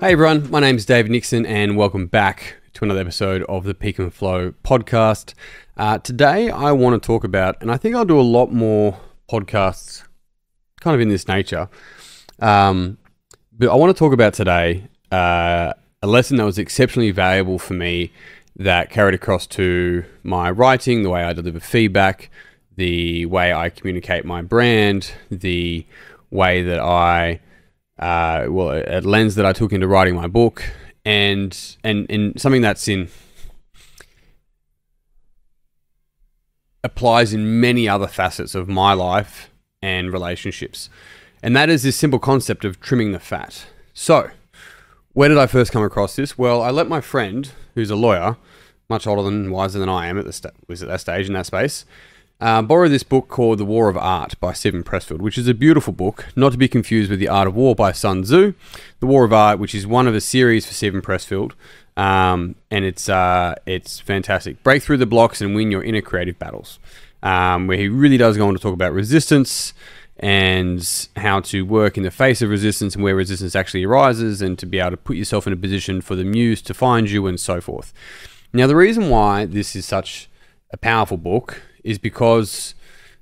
Hey everyone, my name is David Nixon and welcome back to another episode of the Peak and Flow podcast. Today I want to talk about, and I think I'll do a lot more podcasts kind of in this nature, but I want to talk about today a lesson that was exceptionally valuable for me that carried across to my writing, the way I deliver feedback, the way I communicate my brand, the way that a lens that I took into writing my book, and something that's applies in many other facets of my life and relationships. And that is this simple concept of trimming the fat. So, where did I first come across this? Well, I let my friend, who's a lawyer, much older and wiser than I am was at that stage in that space, borrow this book called The War of Art by Steven Pressfield, which is a beautiful book, not to be confused with The Art of War by Sun Tzu. The War of Art, which is one of a series for Steven Pressfield, and it's fantastic. Break through the blocks and win your inner creative battles, where he really does go on to talk about resistance and how to work in the face of resistance and where resistance actually arises, and to be able to put yourself in a position for the muse to find you and so forth. Now, the reason why this is such a powerful book is because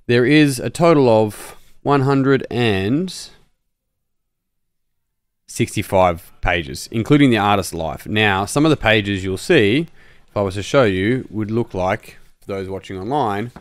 there is a total of 165 pages, including the artist's life. Now, some of the pages you'll see, if I was to show you, would look like, for those watching online,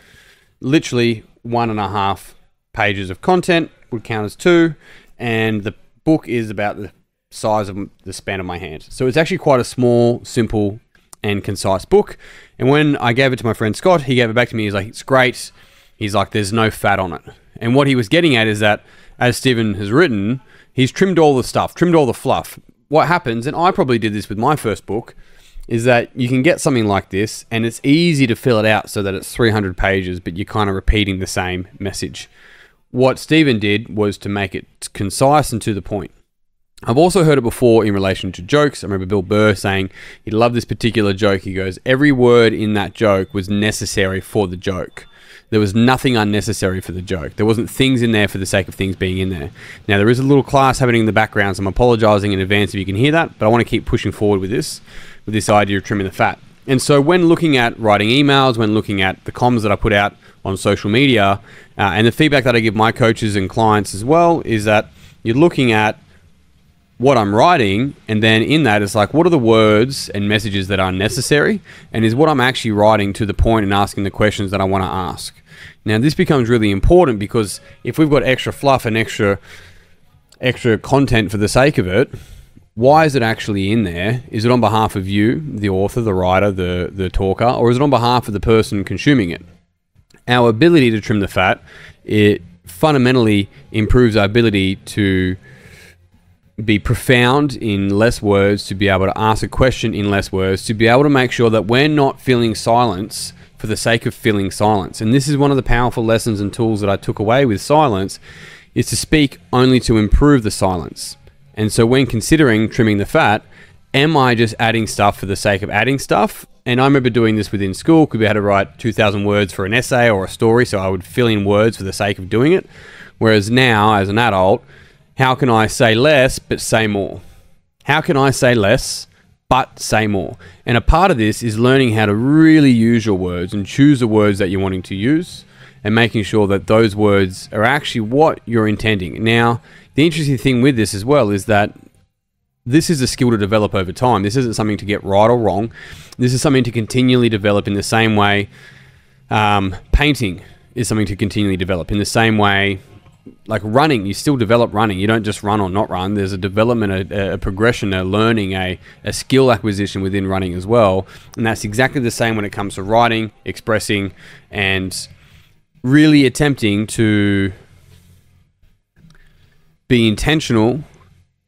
literally 1.5 pages of content would count as 2, and the book is about the size of the span of my hand. So it's actually quite a small, simple, and concise book. And when I gave it to my friend Scott, he gave it back to me. He's like, it's great. He's like, there's no fat on it. And what he was getting at is that, as Steven has written, he's trimmed all the stuff, trimmed all the fluff. What happens, and I probably did this with my first book, is that you can get something like this and it's easy to fill it out so that it's 300 pages, but you're kind of repeating the same message. What Steven did was to make it concise and to the point. I've also heard it before in relation to jokes. I remember Bill Burr saying he loved this particular joke. He goes, every word in that joke was necessary for the joke. There was nothing unnecessary for the joke. There wasn't things in there for the sake of things being in there. Now, there is a little class happening in the background, so I'm apologizing in advance if you can hear that, but I want to keep pushing forward with this idea of trimming the fat. And so when looking at writing emails, when looking at the comms that I put out on social media, and the feedback that I give my coaches and clients as well, is that you're looking at what I'm writing, and then in that it's like, what are the words and messages that are necessary, and is what I'm actually writing to the point and asking the questions that I want to ask. Now, this becomes really important because if we've got extra fluff and extra content for the sake of it, why is it actually in there? Is it on behalf of you, the author, the writer, the talker, or is it on behalf of the person consuming it? Our ability to trim the fat, it fundamentally improves our ability to be profound in less words, to be able to ask a question in less words, to be able to make sure that we're not filling silence for the sake of filling silence. And this is one of the powerful lessons and tools that I took away with silence, is to speak only to improve the silence. And so when considering trimming the fat, am I just adding stuff for the sake of adding stuff? And I remember doing this within school, because we had to write 2,000 words for an essay or a story, so I would fill in words for the sake of doing it. Whereas now, as an adult, how can I say less but say more? How can I say less but say more? And a part of this is learning how to really use your words and choose the words that you're wanting to use, and making sure that those words are actually what you're intending. Now, the interesting thing with this as well is that this is a skill to develop over time. This isn't something to get right or wrong. This is something to continually develop, in the same way painting is something to continually develop. In the same way, like running, you still develop running. You don't just run or not run. There's a development, a progression, a learning, a skill acquisition within running as well. And that's exactly the same when it comes to writing, expressing, and really attempting to be intentional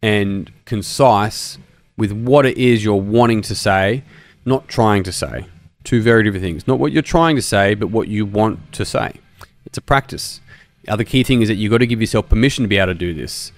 and concise with what it is you're wanting to say, not trying to say. Two very different things. Not what you're trying to say, but what you want to say. It's a practice. The other key thing is that you've got to give yourself permission to be able to do this.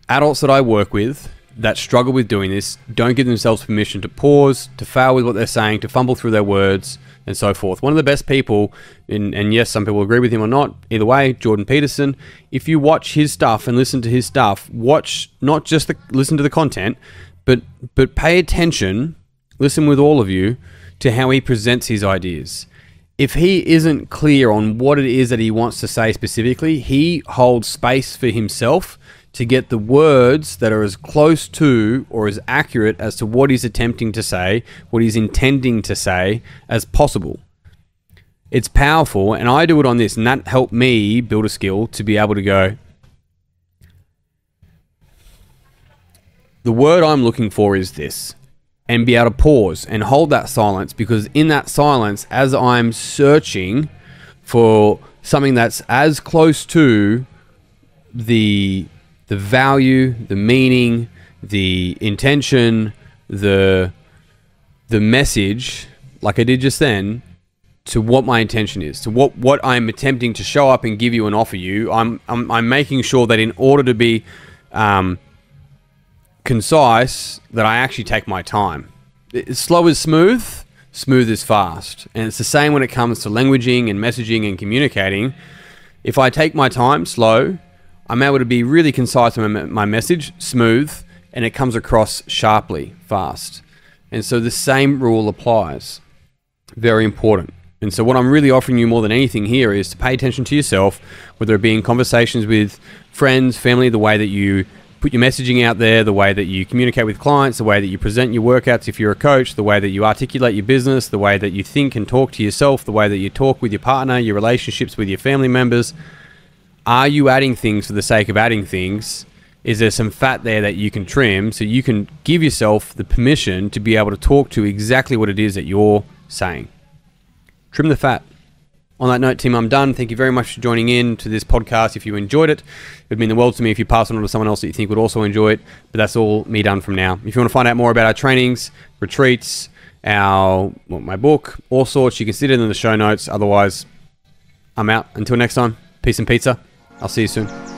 Adults that I work with that struggle with doing this don't give themselves permission to pause, to fail with what they're saying, to fumble through their words, and so forth. One of the best people, and yes, some people agree with him or not, either way, Jordan Peterson. If you watch his stuff and listen to his stuff, watch not just listen to the content, but pay attention, listen with all of you, to how he presents his ideas. If he isn't clear on what it is that he wants to say specifically, he holds space for himself to get the words that are as close to or as accurate as to what he's attempting to say, what he's intending to say, as possible. It's powerful, and I do it on this, and that helped me build a skill to be able to go, the word I'm looking for is this. And be able to pause and hold that silence, because in that silence, as I'm searching for something that's as close to the value, the meaning, the intention, the message, like I did just then, to what my intention is, to what I'm attempting to show up and give you and offer you, I'm making sure that in order to be concise, that I actually take my time. Slow is smooth, smooth is fast. And it's the same when it comes to languaging and messaging and communicating. If I take my time, slow, I'm able to be really concise in my message, smooth, and it comes across sharply, fast. And so the same rule applies. Very important. And so what I'm really offering you more than anything here is to pay attention to yourself, whether it be in conversations with friends, family, the way that you put your messaging out there, the way that you communicate with clients, the way that you present your workouts if you're a coach, the way that you articulate your business, the way that you think and talk to yourself, the way that you talk with your partner, your relationships with your family members. Are you adding things for the sake of adding things? Is there some fat there that you can trim so you can give yourself the permission to be able to talk to exactly what it is that you're saying? Trim the fat. On that note, team, I'm done. Thank you very much for joining in to this podcast. If you enjoyed it, it would mean the world to me if you pass it on to someone else that you think would also enjoy it. But that's all me done from now. If you want to find out more about our trainings, retreats, my book, all sorts, you can sit it in the show notes. Otherwise, I'm out. Until next time, peace and pizza. I'll see you soon.